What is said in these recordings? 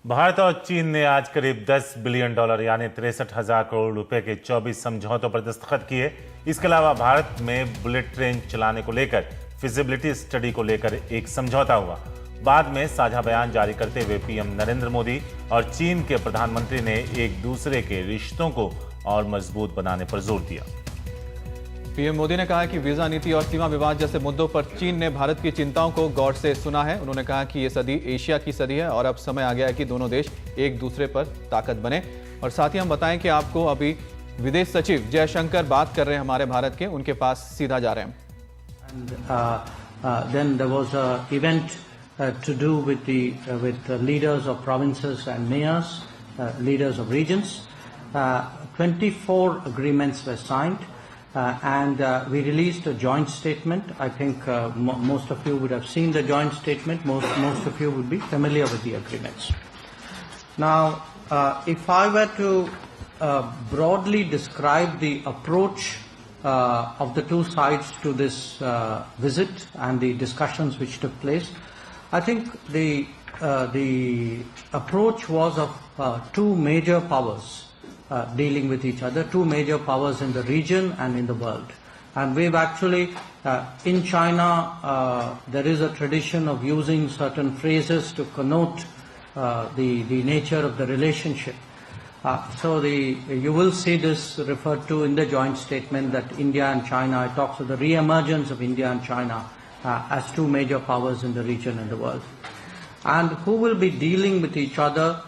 भारत और चीन ने आज करीब $10 बिलियन यानी 63,000 करोड़ रुपए के 24 समझौतों पर दस्तखत किए। इसके अलावा भारत में बुलेट ट्रेन चलाने को लेकर फिजिबिलिटी स्टडी को लेकर एक समझौता हुआ। बाद में साझा बयान जारी करते हुए पीएम नरेंद्र मोदी और चीन के प्रधानमंत्री ने एक दूसरे के रिश्तों को और मजबूत बनाने पर जोर दिया। पीएम मोदी ने कहा कि वीजा नीति और सीमा विवाद जैसे मुद्दों पर चीन ने भारत की चिंताओं को गौर से सुना है। उन्होंने कहा कि ये सदी एशिया की सदी है और अब समय आ गया है कि दोनों देश एक दूसरे पर ताकत बने। और साथ ही हम बताएं कि आपको अभी विदेश सचिव जयशंकर बात कर रहे हैं हमारे भारत के, उनके पास सीधा जा रहे हैं। Then there was an event to do with the leaders of provinces and mayors, leaders of regions. 24 agreements were signed. And we released a joint statement. I think most of you would have seen the joint statement. Most of you would be familiar with the agreements. Now, if I were to broadly describe the approach of the two sides to this visit and the discussions which took place, I think the approach was of two major powers dealing with each other, two major powers in the region and in the world. And we've actually, in China, there is a tradition of using certain phrases to connote the nature of the relationship. So you will see this referred to in the joint statement that India and China, it talks of the re-emergence of India and China as two major powers in the region and the world. And who will be dealing with each other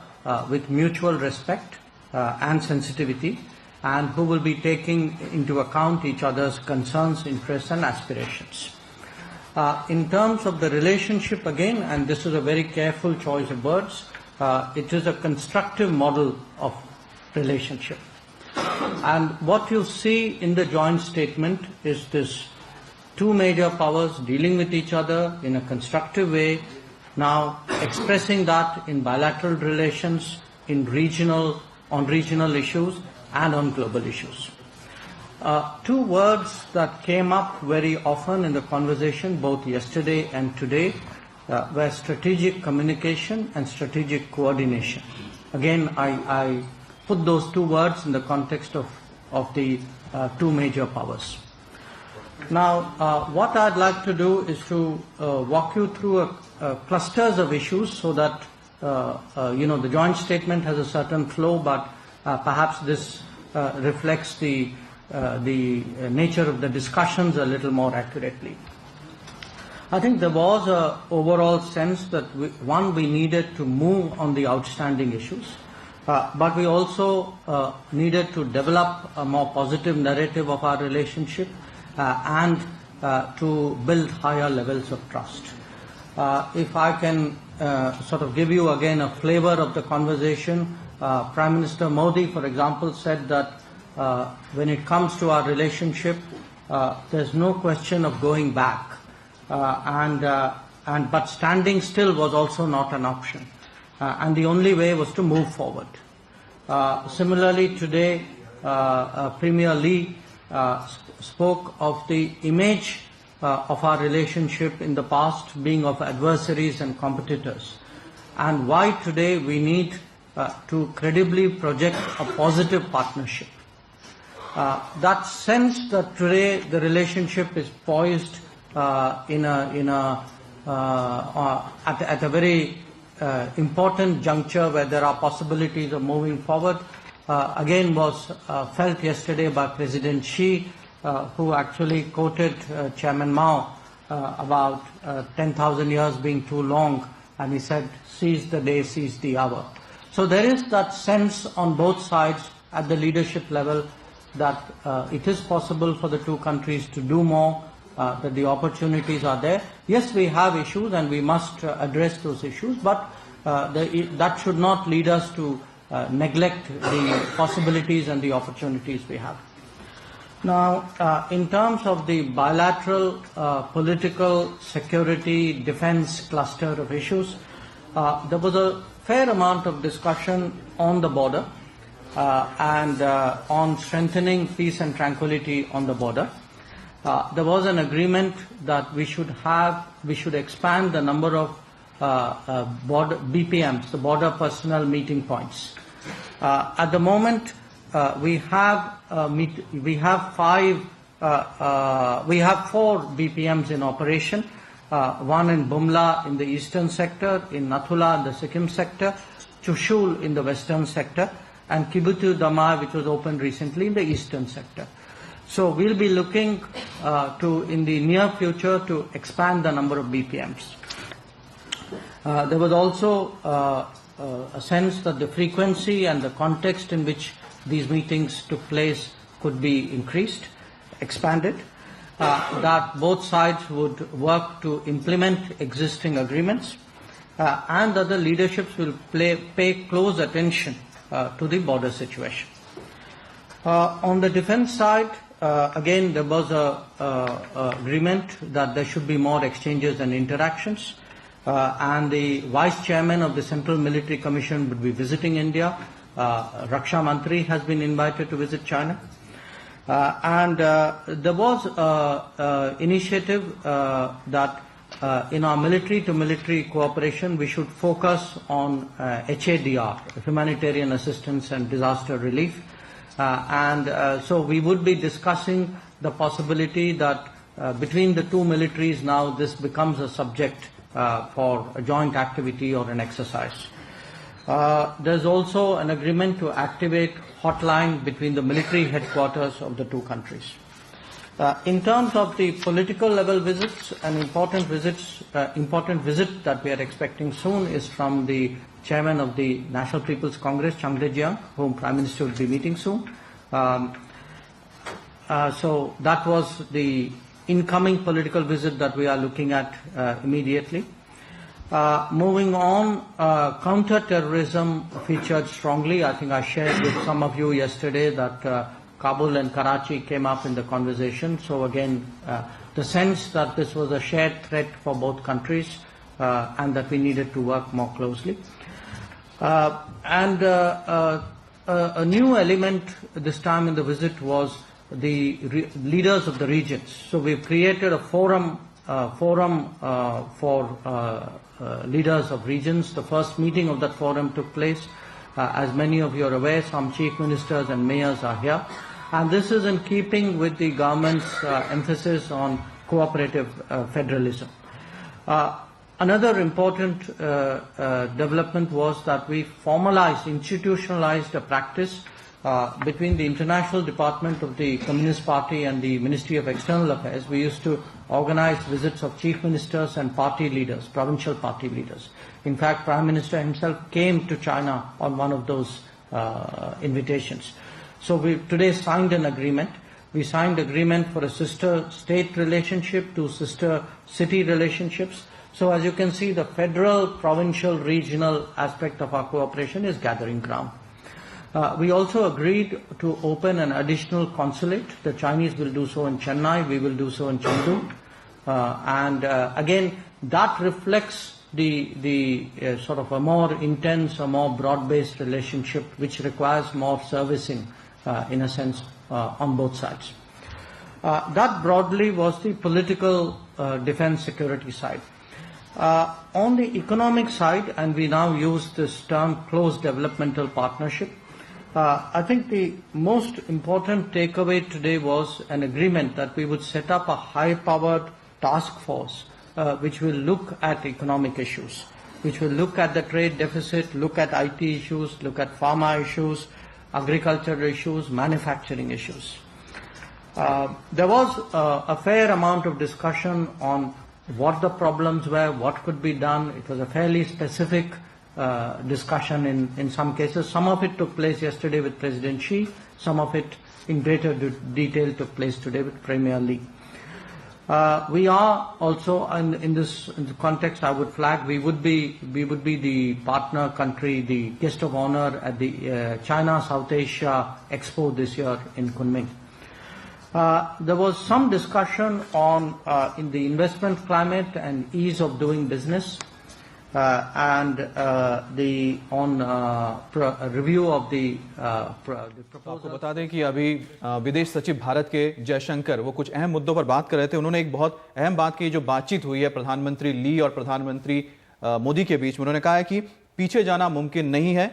with mutual respect and sensitivity, and who will be taking into account each other's concerns, interests and aspirations. In terms of the relationship again, and this is a very careful choice of words, it is a constructive model of relationship. And what you see in the joint statement is this two major powers dealing with each other in a constructive way, now expressing that in bilateral relations, on regional issues and on global issues. Two words that came up very often in the conversation both yesterday and today were strategic communication and strategic coordination. Again, I put those two words in the context of the two major powers. Now, what I'd like to do is to walk you through clusters of issues so that the joint statement has a certain flow, but perhaps this reflects the nature of the discussions a little more accurately. I think there was an overall sense that we needed to move on the outstanding issues, but we also needed to develop a more positive narrative of our relationship and to build higher levels of trust. If I can sort of give you again a flavor of the conversation, Prime Minister Modi, for example, said that when it comes to our relationship, there's no question of going back, but standing still was also not an option, and the only way was to move forward. Similarly, today, Premier Lee spoke of the image of our relationship in the past being of adversaries and competitors, and why today we need to credibly project a positive partnership. That sense that today the relationship is poised at a very important juncture where there are possibilities of moving forward, again was felt yesterday by President Xi, who actually quoted Chairman Mao about 10,000 years being too long, and he said, "Seize the day, seize the hour." So there is that sense on both sides at the leadership level that it is possible for the two countries to do more, that the opportunities are there. Yes, we have issues and we must address those issues, but that should not lead us to neglect the possibilities and the opportunities we have. Now, in terms of the bilateral political, security, defense cluster of issues, there was a fair amount of discussion on the border and on strengthening peace and tranquility on the border. There was an agreement that we should expand the number of border BPMs, the border personal meeting points. At the moment, we have four BPMs in operation. One in Bumla in the eastern sector, in Nathula in the Sikkim sector, Chushul in the western sector, and Kibutu Damai, which was opened recently, in the eastern sector. So we'll be looking in the near future to expand the number of BPMs. There was also a sense that the frequency and the context in which these meetings took place could be increased, expanded, that both sides would work to implement existing agreements, and that the leaderships will pay close attention to the border situation. On the defense side, again, there was a agreement that there should be more exchanges and interactions, and the Vice Chairman of the Central Military Commission would be visiting India. Raksha Mantri has been invited to visit China. And there was an initiative that in our military-to-military cooperation, we should focus on HADR, humanitarian assistance and disaster relief. So we would be discussing the possibility that between the two militaries now this becomes a subject for a joint activity or an exercise. There's also an agreement to activate hotline between the military headquarters of the two countries. In terms of the political level visits, an important visit that we are expecting soon is from the chairman of the National People's Congress, Chang De-jiang, whom Prime Minister will be meeting soon. So that was the incoming political visit that we are looking at immediately. Moving on, counter-terrorism featured strongly. I think I shared with some of you yesterday that Kabul and Karachi came up in the conversation. So again, the sense that this was a shared threat for both countries and that we needed to work more closely. A new element this time in the visit was the leaders of the regions. So we've created a forum for leaders of regions. The first meeting of that forum took place. As many of you are aware, some chief ministers and mayors are here. And this is in keeping with the government's emphasis on cooperative federalism. Another important development was that we institutionalized a practice between the International Department of the Communist Party and the Ministry of External Affairs. We used to organize visits of chief ministers and party leaders, provincial party leaders. In fact, Prime Minister himself came to China on one of those invitations. So we today signed an agreement. We signed agreement for a sister state relationship to sister city relationships. So as you can see, the federal, provincial, regional aspect of our cooperation is gathering ground. We also agreed to open an additional consulate. The Chinese will do so in Chennai, we will do so in Chengdu. Again, that reflects the sort of a more intense, a more broad-based relationship which requires more servicing, in a sense, on both sides. That broadly was the political defense security side. On the economic side, and we now use this term close developmental partnership, I think the most important takeaway today was an agreement that we would set up a high-powered task force which will look at economic issues, which will look at the trade deficit, look at IT issues, look at pharma issues, agricultural issues, manufacturing issues. There was a fair amount of discussion on what the problems were, what could be done. It was a fairly specific discussion in some cases. Some of it took place yesterday with President Xi. Some of it in greater detail took place today with Premier Li. We are also in this context, I would flag, we would be the partner country, the guest of honor at the China South Asia Expo this year in Kunming. There was some discussion on in the investment climate and ease of doing business, and review of the proposal. आपको बता दें कि अभी विदेश सचिव भारत के जयशंकर वो कुछ अहम मुद्दों पर बात कर रहे थे। उन्होंने एक बहुत अहम बात की, जो बातचीत हुई है प्रधानमंत्री ली और प्रधानमंत्री मोदी के बीच में। उन्होंने कहा है कि पीछे जाना मुमकिन नहीं है,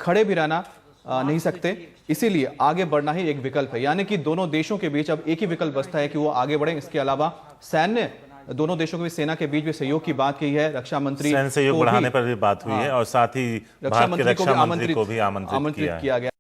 खड़े भी रहना नहीं सकते, इसीलिए आगे बढ़ना ही एक विकल्प है। यानी कि दोनों देशों के बीच अब एक ही विकल्प बचता है कि वो आगे बढ़ें। इसके अलावा सैन्य, दोनों देशों के बीच, सेना के बीच भी सहयोग की बात की है। रक्षा मंत्री सैन्य सहयोग बढ़ाने पर भी बात हुई है और साथ ही भारत के रक्षा मंत्री को भी आमंत्रित किया गया।